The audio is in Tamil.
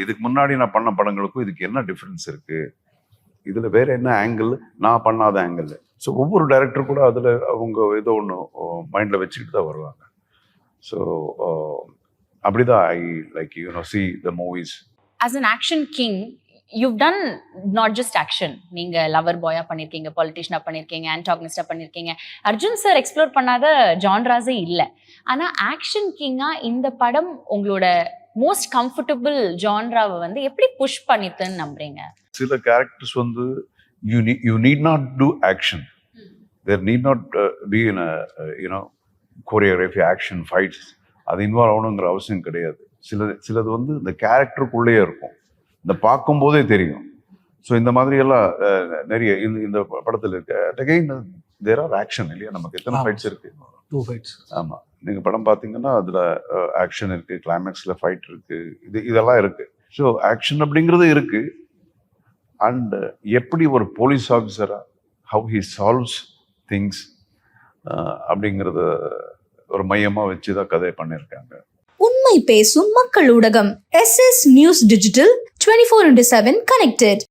இதுக்கு முன்னாடி நான் பண்ண படங்களுக்கும் இதுக்கு என்ன டிஃப்ரென்ஸ் இருக்கு, இதுல வேற என்ன ஆங்கிள், நான் பண்ணாத ஆங்கிள். ஸோ ஒவ்வொரு டைரக்டர் கூட அதுல அவங்க ஏதோ ஒன்று மைண்ட்ல வச்சுக்கிட்டு தான் வருவாங்க. ஸோ அப்படிதான் I like see the movies. As an action king, you've done not just action. நீங்க லவர் பாயா பண்ணிருக்கீங்க, பொலிட்டிஷியனா பண்ணிருக்கீங்க, ஆன்டாகனிஸ்டா பண்ணிருக்கீங்க. அர்ஜுன் சார் எக்ஸ்ப்ளோர் பண்ணாத ஜான்ராஸே இல்லை. ஆனா ஆக்ஷன் கிங்கா இந்த படம் உங்களோட மோஸ்ட் கம்ஃபர்டபுள் ஜான்ராவை வந்து எப்படி புஷ் பண்ணிட்டுன்னு நம்புறீங்க? சில கேரக்டர்ஸ் வந்து you need not do action. There need not be in a choreography, action, fights. அது இன்வால்வ் ஆகணுங்கிற அவசியம் கிடையாது. சிலது வந்து இந்த கேரக்டருக்குள்ளேயே இருக்கும், இந்த பார்க்கும்போதே தெரியும். ஸோ இந்த மாதிரி எல்லாம் நிறைய இந்த படத்தில் இருக்கு. அகைன் தேர் ஆர் ஆக்ஷன் இல்லையா, நமக்கு எத்தனை ஃபைட்ஸ் இருக்கு? 2 ஃபைட்ஸ். ஆமா, நீங்க படம் பார்த்தீங்கன்னா அதுல ஆக்ஷன் இருக்கு, கிளைமேக்ஸ்ல ஃபைட் இருக்கு, இதெல்லாம் இருக்கு. ஸோ ஆக்ஷன் அப்படிங்கிறது இருக்கு. அண்ட் எப்படி ஒரு போலீஸ் ஆஃபீஸரா ஹவு ஹி சால்வ்ஸ் திங்ஸ் அப்படிங்கிறத ஒரு மையமா வச்சுதான் கதையை பண்ணியிருக்காங்க. உண்மை பேசும் மக்கள் ஊடகம் SS நியூஸ் டிஜிட்டல் 24/7 கனெக்டட்.